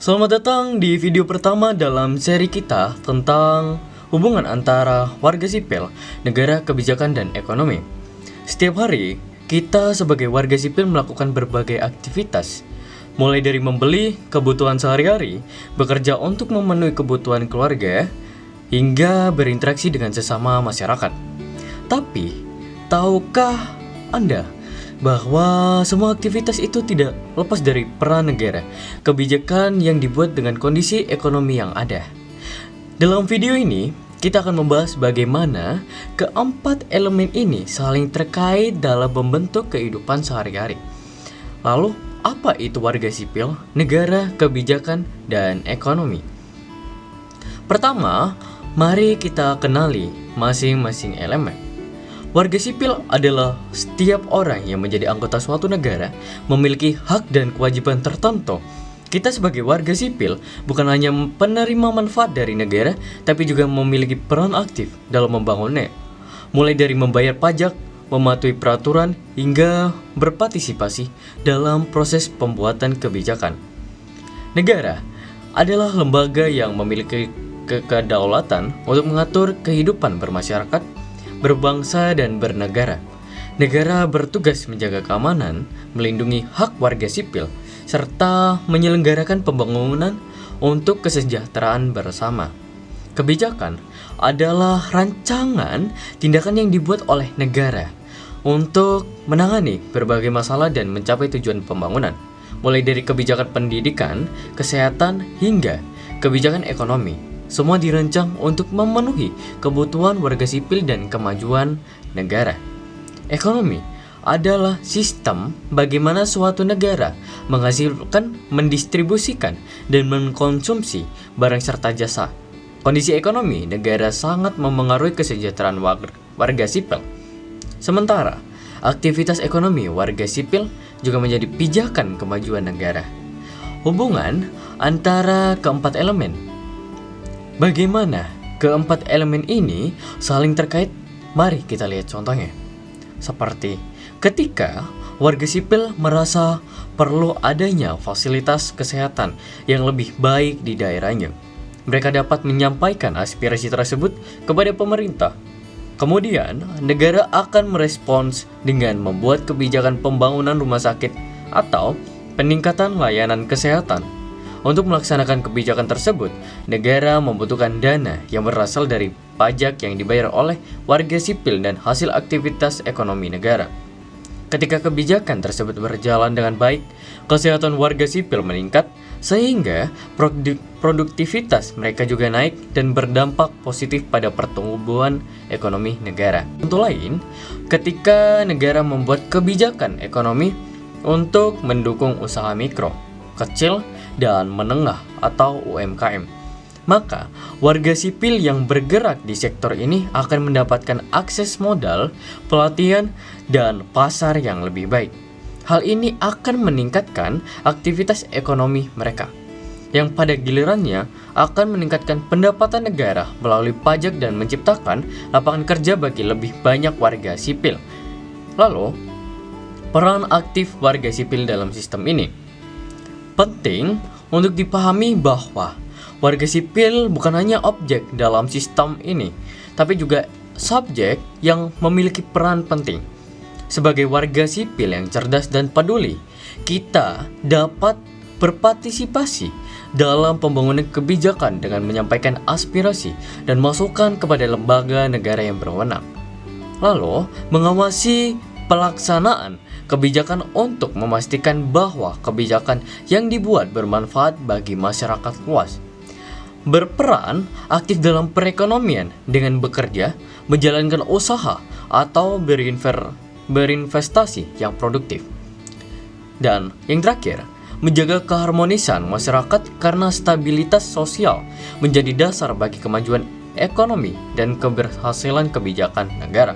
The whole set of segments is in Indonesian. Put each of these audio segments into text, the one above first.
Selamat datang di video pertama dalam seri kita tentang hubungan antara warga sipil, negara, kebijakan, dan ekonomi. Setiap hari, kita sebagai warga sipil melakukan berbagai aktivitas, mulai dari membeli kebutuhan sehari-hari, bekerja untuk memenuhi kebutuhan keluarga, hingga berinteraksi dengan sesama masyarakat. Tapi, tahukah Anda bahwa semua aktivitas itu tidak lepas dari peran negara, kebijakan yang dibuat dengan kondisi ekonomi yang ada. Dalam video ini, kita akan membahas bagaimana keempat elemen ini saling terkait dalam membentuk kehidupan sehari-hari. Lalu, apa itu warga sipil, negara, kebijakan, dan ekonomi? Pertama, mari kita kenali masing-masing elemen. Warga sipil adalah setiap orang yang menjadi anggota suatu negara memiliki hak dan kewajiban tertentu. Kita sebagai warga sipil bukan hanya penerima manfaat dari negara, tapi juga memiliki peran aktif dalam membangunnya. Mulai dari membayar pajak, mematuhi peraturan, hingga berpartisipasi dalam proses pembuatan kebijakan. Negara adalah lembaga yang memiliki kedaulatan untuk mengatur kehidupan bermasyarakat, berbangsa, dan bernegara. Negara bertugas menjaga keamanan, melindungi hak warga sipil, serta menyelenggarakan pembangunan untuk kesejahteraan bersama. Kebijakan adalah rancangan tindakan yang dibuat oleh negara untuk menangani berbagai masalah dan mencapai tujuan pembangunan, mulai dari kebijakan pendidikan, kesehatan, hingga kebijakan ekonomi. Semua dirancang untuk memenuhi kebutuhan warga sipil dan kemajuan negara. Ekonomi adalah sistem bagaimana suatu negara menghasilkan, mendistribusikan, dan mengkonsumsi barang serta jasa. Kondisi ekonomi negara sangat memengaruhi kesejahteraan warga sipil. Sementara, aktivitas ekonomi warga sipil juga menjadi pijakan kemajuan negara. Hubungan antara keempat elemen. Bagaimana keempat elemen ini saling terkait? Mari kita lihat contohnya. Seperti ketika warga sipil merasa perlu adanya fasilitas kesehatan yang lebih baik di daerahnya, mereka dapat menyampaikan aspirasi tersebut kepada pemerintah. Kemudian, negara akan merespons dengan membuat kebijakan pembangunan rumah sakit atau peningkatan layanan kesehatan. Untuk melaksanakan kebijakan tersebut, negara membutuhkan dana yang berasal dari pajak yang dibayar oleh warga sipil dan hasil aktivitas ekonomi negara. Ketika kebijakan tersebut berjalan dengan baik, kesehatan warga sipil meningkat, sehingga produktivitas mereka juga naik dan berdampak positif pada pertumbuhan ekonomi negara. Contoh lain, ketika negara membuat kebijakan ekonomi untuk mendukung usaha mikro, kecil, dan menengah atau UMKM, maka warga sipil yang bergerak di sektor ini akan mendapatkan akses modal, pelatihan, dan pasar yang lebih baik. Hal ini akan meningkatkan aktivitas ekonomi mereka, yang pada gilirannya akan meningkatkan pendapatan negara melalui pajak dan menciptakan lapangan kerja bagi lebih banyak warga sipil. Lalu, peran aktif warga sipil dalam sistem ini. Penting untuk dipahami bahwa warga sipil bukan hanya objek dalam sistem ini, tapi juga subjek yang memiliki peran penting. Sebagai warga sipil yang cerdas dan peduli, kita dapat berpartisipasi dalam pembangunan kebijakan dengan menyampaikan aspirasi dan masukan kepada lembaga negara yang berwenang. Lalu, mengawasi pelaksanaan kebijakan untuk memastikan bahwa kebijakan yang dibuat bermanfaat bagi masyarakat luas. Berperan aktif dalam perekonomian dengan bekerja, menjalankan usaha, atau berinvestasi yang produktif. Dan yang terakhir, menjaga keharmonisan masyarakat karena stabilitas sosial menjadi dasar bagi kemajuan ekonomi dan keberhasilan kebijakan negara.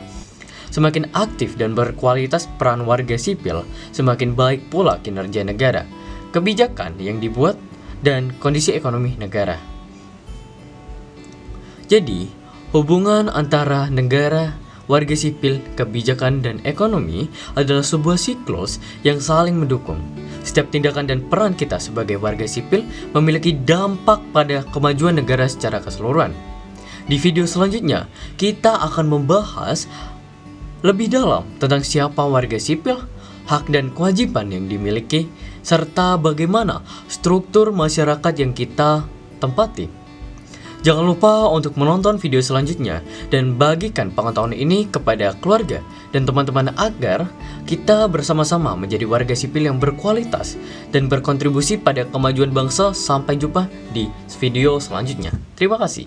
Semakin aktif dan berkualitas peran warga sipil, semakin baik pula kinerja negara, kebijakan yang dibuat, dan kondisi ekonomi negara. Jadi, hubungan antara negara, warga sipil, kebijakan, dan ekonomi adalah sebuah siklus yang saling mendukung. Setiap tindakan dan peran kita sebagai warga sipil memiliki dampak pada kemajuan negara secara keseluruhan. Di video selanjutnya, kita akan membahas lebih dalam tentang siapa warga sipil, hak dan kewajiban yang dimiliki, serta bagaimana struktur masyarakat yang kita tempati. Jangan lupa untuk menonton video selanjutnya dan bagikan pengetahuan ini kepada keluarga dan teman-teman agar kita bersama-sama menjadi warga sipil yang berkualitas dan berkontribusi pada kemajuan bangsa. Sampai jumpa di video selanjutnya. Terima kasih.